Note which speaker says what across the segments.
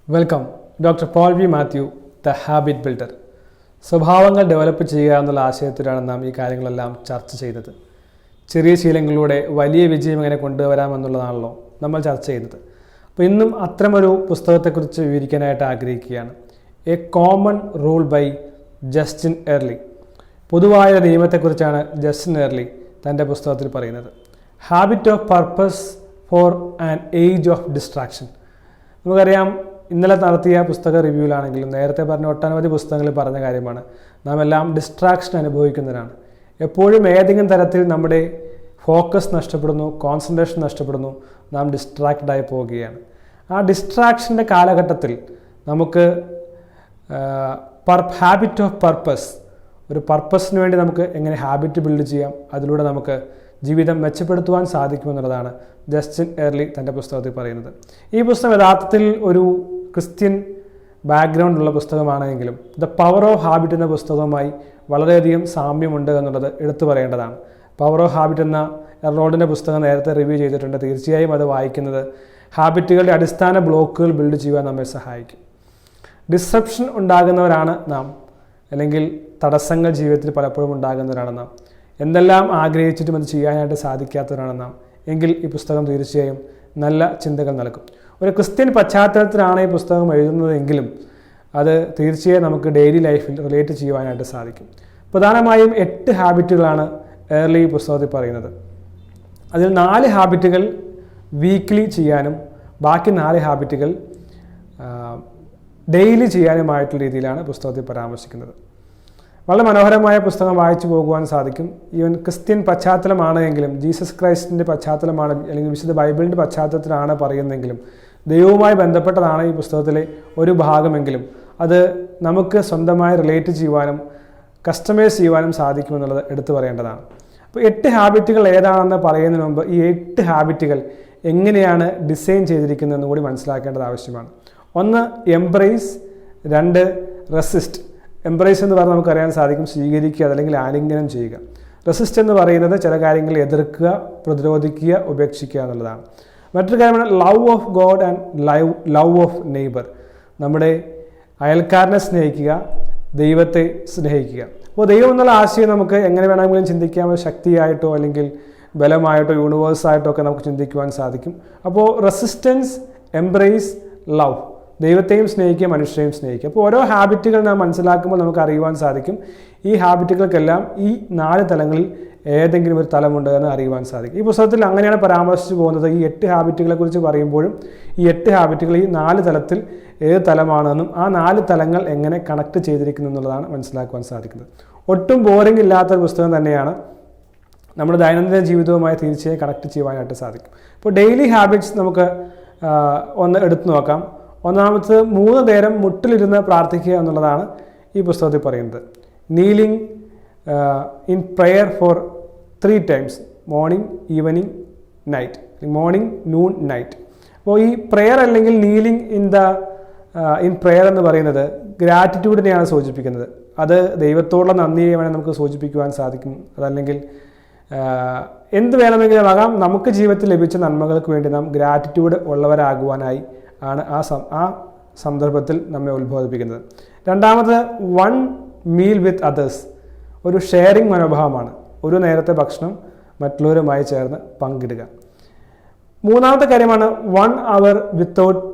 Speaker 1: Welcome doctor Paul V Mathew, the habit builder. സ്വഭാവങ്ങൾ develop ചെയ്യുക എന്നുള്ള ആശയത്തിലാണ് നാം ഈ കാര്യങ്ങളെല്ലാം ചർച്ച ചെയ്തത്. ചെറിയ ശീലങ്ങളിലൂടെ വലിയ വിജയം എങ്ങനെ കൊണ്ടുവരാമെന്നുള്ളതാണല്ലോ നമ്മൾ ചർച്ച ചെയ്യുന്നത്. അപ്പോൾ ഇന്നും അത്തരമൊരു പുസ്തകത്തെക്കുറിച്ച് വിവരിക്കാനായിട്ട് ആഗ്രഹിക്കുകയാണ്. A common rule by Justin Earley. പൊതുവായ നിയമത്തെക്കുറിച്ചാണ് ജസ്റ്റിൻ എർലി തൻ്റെ പുസ്തകത്തിൽ പറയുന്നത്. Habit of purpose for an age of distraction. നമുക്കറിയാം, ഇന്നലെ നടത്തിയ പുസ്തക റിവ്യൂവിലാണെങ്കിലും നേരത്തെ പറഞ്ഞ ഒട്ടനവധി പുസ്തകങ്ങളിൽ പറഞ്ഞ കാര്യമാണ്, നാം എല്ലാം ഡിസ്ട്രാക്ഷൻ അനുഭവിക്കുന്നവരാണ്. എപ്പോഴും ഏതെങ്കിലും തരത്തിൽ നമ്മുടെ ഫോക്കസ് നഷ്ടപ്പെടുന്നു, കോൺസെൻട്രേഷൻ നഷ്ടപ്പെടുന്നു, നാം ഡിസ്ട്രാക്റ്റഡായി പോവുകയാണ്. ആ ഡിസ്ട്രാക്ഷൻ്റെ കാലഘട്ടത്തിൽ നമുക്ക് ഹാബിറ്റ് ഓഫ് പർപ്പസ്, ഒരു പർപ്പസിന് വേണ്ടി നമുക്ക് എങ്ങനെ ഹാബിറ്റ് ബിൽഡ് ചെയ്യാം, അതിലൂടെ നമുക്ക് ജീവിതം മെച്ചപ്പെടുത്തുവാൻ സാധിക്കുമെന്നുള്ളതാണ് ജസ്റ്റിൻ എർലി തൻ്റെ പുസ്തകത്തിൽ പറയുന്നത്. ഈ പുസ്തകം യഥാർത്ഥത്തിൽ ഒരു ക്രിസ്ത്യൻ ബാക്ക്ഗ്രൗണ്ട് ഉള്ള പുസ്തകമാണെങ്കിലും ദ പവർ ഓഫ് ഹാബിറ്റ് എന്ന പുസ്തകവുമായി വളരെയധികം സാമ്യമുണ്ട് എന്നുള്ളത് എടുത്തു പറയേണ്ടതാണ്. പവർ ഓഫ് ഹാബിറ്റ് എന്ന എർലോഡിൻ്റെ പുസ്തകം നേരത്തെ റിവ്യൂ ചെയ്തിട്ടുണ്ട്. തീർച്ചയായും അത് വായിക്കുന്നത് ഹാബിറ്റുകളുടെ അടിസ്ഥാന ബ്ലോക്കുകൾ ബിൽഡ് ചെയ്യുവാൻ നമ്മെ സഹായിക്കും. ഡിസ്റപ്ഷൻ ഉണ്ടാകുന്നവരാണ് നാം, അല്ലെങ്കിൽ തടസ്സങ്ങൾ ജീവിതത്തിൽ പലപ്പോഴും ഉണ്ടാകുന്നവരാണ് നാം. എന്തെല്ലാം ആഗ്രഹിച്ചിട്ടും അത് ചെയ്യാനായിട്ട് സാധിക്കാത്തവരാണ് നാം. എങ്കിൽ ഈ പുസ്തകം തീർച്ചയായും നല്ല ചിന്തകൾ നൽകും. ഒരു ക്രിസ്ത്യൻ പശ്ചാത്തലത്തിലാണ് ഈ പുസ്തകം എഴുതുന്നതെങ്കിലും അത് തീർച്ചയായും നമുക്ക് ഡെയിലി ലൈഫിൽ റിലേറ്റ് ചെയ്യുവാനായിട്ട് സാധിക്കും. പ്രധാനമായും 8 ഹാബിറ്റുകളാണ് ഏർലി ഈ പുസ്തകത്തിൽ പറയുന്നത്. അതിൽ 4 ഹാബിറ്റുകൾ വീക്ക്ലി ചെയ്യാനും ബാക്കി 4 ഹാബിറ്റുകൾ ഡെയിലി ചെയ്യാനുമായിട്ടുള്ള രീതിയിലാണ് പുസ്തകത്തിൽ പരാമർശിക്കുന്നത്. വളരെ മനോഹരമായ പുസ്തകം വായിച്ചു പോകുവാൻ സാധിക്കും. ഈവൻ ക്രിസ്ത്യൻ പശ്ചാത്തലമാണ് എങ്കിലും, ജീസസ് ക്രൈസ്റ്റിൻ്റെ പശ്ചാത്തലമാണ് അല്ലെങ്കിൽ വിശുദ്ധ ബൈബിളിൻ്റെ പശ്ചാത്തലത്തിലാണ് പറയുന്നതെങ്കിലും ദൈവവുമായി ബന്ധപ്പെട്ടതാണ് ഈ പുസ്തകത്തിലെ ഒരു ഭാഗമെങ്കിലും അത് നമുക്ക് സ്വന്തമായി റിലേറ്റ് ചെയ്യുവാനും കസ്റ്റമൈസ് ചെയ്യുവാനും സാധിക്കുമെന്നുള്ളത് എടുത്തു പറയേണ്ടതാണ്. അപ്പോൾ 8 ഹാബിറ്റുകൾ ഏതാണെന്ന് പറയുന്നതിന് മുമ്പ് ഈ 8 ഹാബിറ്റുകൾ എങ്ങനെയാണ് ഡിസൈൻ ചെയ്തിരിക്കുന്നതെന്ന് കൂടി മനസ്സിലാക്കേണ്ടത് ആവശ്യമാണ്. 1 എംബ്രേസ്, 2 റെസിസ്റ്റ്. എംബ്രേസ് എന്ന് പറഞ്ഞാൽ നമുക്കറിയാൻ സാധിക്കും സ്വീകരിക്കുക അല്ലെങ്കിൽ ആലിംഗനം ചെയ്യുക. റെസിസ്റ്റ് എന്ന് പറയുന്നത് ചില കാര്യങ്ങൾ എതിർക്കുക, പ്രതിരോധിക്കുക, ഉപേക്ഷിക്കുക എന്നുള്ളതാണ്. മറ്റൊരു കാര്യമാണ് love of God and love of neighbour. നമ്മുടെ അയൽക്കാരനെ സ്നേഹിക്കുക, ദൈവത്തെ സ്നേഹിക്കുക. അപ്പോൾ ദൈവം എന്നുള്ള ആശയം നമുക്ക് എങ്ങനെ വേണമെങ്കിലും ചിന്തിക്കാം. ശക്തിയായിട്ടോ അല്ലെങ്കിൽ ബലമായിട്ടോ യൂണിവേഴ്സായിട്ടോ ഒക്കെ നമുക്ക് ചിന്തിക്കുവാൻ സാധിക്കും. അപ്പോൾ റെസിസ്റ്റൻസ്, എംബ്രേസ്, ലവ്. ദൈവത്തെയും സ്നേഹിക്കുക, മനുഷ്യരെയും സ്നേഹിക്കുക. അപ്പോൾ ഓരോ ഹാബിറ്റുകൾ നാം മനസ്സിലാക്കുമ്പോൾ നമുക്ക് അറിയുവാൻ സാധിക്കും ഈ ഹാബിറ്റുകൾക്കെല്ലാം ഈ 4 തലങ്ങളിൽ ഏതെങ്കിലും ഒരു തലമുണ്ട് എന്ന് അറിയുവാൻ സാധിക്കും. ഈ പുസ്തകത്തിൽ അങ്ങനെയാണ് പരാമർശിച്ചു പോകുന്നത്. ഈ 8 ഹാബിറ്റുകളെ കുറിച്ച് പറയുമ്പോഴും ഈ 8 ഹാബിറ്റുകൾ ഈ 4 തലത്തിൽ ഏത് തലമാണെന്നും ആ 4 തലങ്ങൾ എങ്ങനെ കണക്ട് ചെയ്തിരിക്കുന്നു എന്നുള്ളതാണ് മനസ്സിലാക്കുവാൻ സാധിക്കുന്നത്. ഒട്ടും ബോറിംഗ് ഇല്ലാത്തൊരു പുസ്തകം തന്നെയാണ്. നമ്മുടെ ദൈനംദിന ജീവിതവുമായി തീർച്ചയായും കണക്ട് ചെയ്യുവാനായിട്ട് സാധിക്കും. ഇപ്പോൾ ഡെയിലി ഹാബിറ്റ്സ് നമുക്ക് ഒന്ന് എടുത്തു നോക്കാം. ഒന്നാമത് 3 നേരം മുട്ടിലിരുന്ന് പ്രാർത്ഥിക്കുക എന്നുള്ളതാണ് ഈ പുസ്തകത്തിൽ പറയുന്നത്. Kneeling in prayer four 3 times, morning, evening, night. Morning, noon, night. അപ്പോൾ ഈ പ്രെയർ അല്ലെങ്കിൽ നീലിംഗ് ഇൻ പ്രെയർ എന്ന് പറയുന്നത് ഗ്രാറ്റിറ്റ്യൂഡിനെയാണ് സൂചിപ്പിക്കുന്നത്. അത് ദൈവത്തോടുള്ള നന്ദിയെ വേണമെങ്കിൽ നമുക്ക് സൂചിപ്പിക്കുവാൻ സാധിക്കും. അതല്ലെങ്കിൽ എന്ത് വേണമെങ്കിലും ആകാം. നമുക്ക് ജീവിതത്തിൽ ലഭിച്ച നന്മകൾക്ക് വേണ്ടി നാം ഗ്രാറ്റിറ്റ്യൂഡ് ഉള്ളവരാകുവാനായി ആണ് ആ സന്ദർഭത്തിൽ നമ്മെ ഉത്ബോധിപ്പിക്കുന്നത്. രണ്ടാമത് 1 മീൽ വിത്ത് അതേഴ്സ്. ഒരു ഷെയറിംഗ് മനോഭാവമാണ്. ഒരു നേരത്തെ ഭക്ഷണം മറ്റുള്ളവരുമായി ചേർന്ന് പങ്കിടുക. മൂന്നാമത്തെ കാര്യമാണ് 1 hour without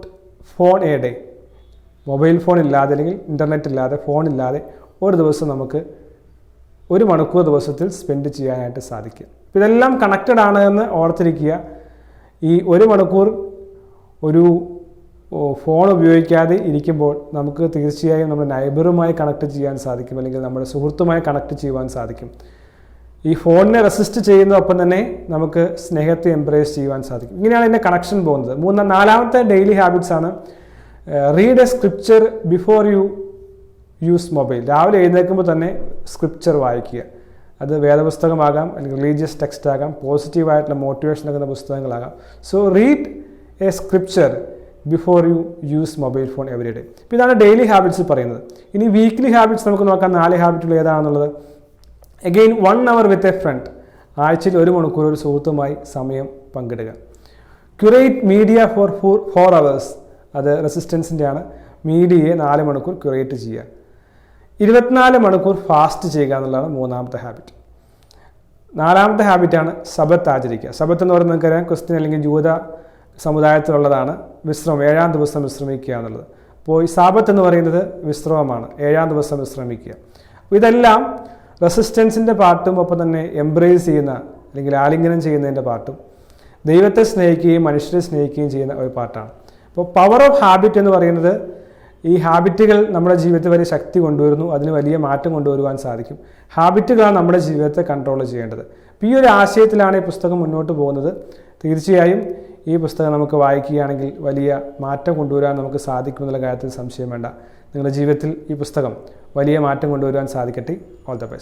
Speaker 1: phone a day. Mobile phone ഇല്ലാതെ അല്ലെങ്കിൽ ഇൻ്റർനെറ്റ് ഇല്ലാതെ, ഫോൺ ഇല്ലാതെ ഒരു ദിവസം നമുക്ക് 1 മണിക്കൂർ ദിവസത്തിൽ സ്പെൻഡ് ചെയ്യാനായിട്ട് സാധിക്കും. ഇതെല്ലാം കണക്റ്റഡ് ആണ് എന്ന് ഓർത്തിരിക്കുക. ഈ 1 മണിക്കൂർ ഒരു ഫോൺ ഉപയോഗിക്കാതെ ഇരിക്കുമ്പോൾ നമുക്ക് തീർച്ചയായും നമ്മുടെ നൈബറുമായി കണക്ട് ചെയ്യാൻ സാധിക്കും, അല്ലെങ്കിൽ നമ്മുടെ സുഹൃത്തുമായി കണക്ട് ചെയ്യുവാൻ സാധിക്കും. ഈ ഫോണിനെ റെസിസ്റ്റ് ചെയ്യുന്നതൊപ്പം തന്നെ നമുക്ക് സ്നേഹത്തെ എംബ്രേസ് ചെയ്യുവാൻ സാധിക്കും. ഇങ്ങനെയാണ് ഇതിൻ്റെ കണക്ഷൻ പോകുന്നത്. നാലാമത്തെ ഡെയിലി ഹാബിറ്റ്സ് ആണ് read a scripture before you use mobile. രാവിലെ എഴുന്നേൽക്കുമ്പോൾ തന്നെ സ്ക്രിപ്ചർ വായിക്കുക. അത് വേദപുസ്തകമാകാം, അല്ലെങ്കിൽ റിലീജിയസ് ടെക്സ്റ്റ് ആകാം, പോസിറ്റീവായിട്ടുള്ള മോട്ടിവേഷൻ ആകുന്ന പുസ്തകങ്ങളാകാം. So read a scripture before you use mobile phone every day. അപ്പോൾ ഇതാണ് ഡെയിലി ഹാബിറ്റ്സ് പറയുന്നത്. ഇനി വീക്ക്ലി ഹാബിറ്റ്സ് നമുക്ക് നോക്കാം. 4 ഹാബിറ്റുകൾ ഏതാണെന്നുള്ളത്. Again 1 hour with a friend. ആഴ്ചയിൽ 1 മണിക്കൂർ ഒരു സുഹൃത്തുമായി സമയം പങ്കിടുക. Curate media for 4 hours. അത് റെസിസ്റ്റൻസിൻ്റെയാണ്. മീഡിയയെ 4 മണിക്കൂർ ക്യൂറേറ്റ് ചെയ്യുക. 24 മണിക്കൂർ ഫാസ്റ്റ് ചെയ്യുക എന്നുള്ളതാണ് 3ാമത്തെ ഹാബിറ്റ്. 4ാമത്തെ ഹാബിറ്റാണ് സബത്ത് ആചരിക്കുക. സബത്ത് എന്ന് പറയുന്നത് നിങ്ങൾക്കറിയാം, ക്രിസ്ത്യൻ അല്ലെങ്കിൽ ജൂത സമുദായത്തിലുള്ളതാണ് വിശ്രമം, 7ാം ദിവസം വിശ്രമിക്കുക എന്നുള്ളത്. അപ്പോൾ ഈ സാബത്ത് എന്ന് പറയുന്നത് വിശ്രമമാണ്, 7ാം ദിവസം വിശ്രമിക്കുക. ഇതെല്ലാം റെസിസ്റ്റൻസിൻ്റെ പാർട്ടും ഒപ്പം തന്നെ എംബ്രേസ് ചെയ്യുന്ന അല്ലെങ്കിൽ ആലിംഗനം ചെയ്യുന്നതിൻ്റെ പാർട്ടും ദൈവത്തെ സ്നേഹിക്കുകയും മനുഷ്യരെ സ്നേഹിക്കുകയും ചെയ്യുന്ന ഒരു പാർട്ടാണ്. അപ്പോൾ പവർ ഓഫ് ഹാബിറ്റ് എന്ന് പറയുന്നത് ഈ ഹാബിറ്റുകൾ നമ്മുടെ ജീവിതത്തിൽ വലിയ ശക്തി കൊണ്ടുവരുന്നു, അതിന് വലിയ മാറ്റം കൊണ്ടുവരുവാൻ സാധിക്കും. ഹാബിറ്റുകളാണ് നമ്മുടെ ജീവിതത്തെ കൺട്രോൾ ചെയ്യേണ്ടത്. അപ്പോൾ ഈ ഒരു ആശയത്തിലാണ് ഈ പുസ്തകം മുന്നോട്ട് പോകുന്നത്. തീർച്ചയായും ഈ പുസ്തകം നമുക്ക് വായിക്കുകയാണെങ്കിൽ വലിയ മാറ്റം കൊണ്ടുവരാൻ നമുക്ക് സാധിക്കുമെന്നുള്ള കാര്യത്തിൽ സംശയം വേണ്ട. നിങ്ങളുടെ ജീവിതത്തിൽ ഈ പുസ്തകം വലിയ മാറ്റം കൊണ്ടുവരുവാൻ സാധിക്കട്ടെ. All the best.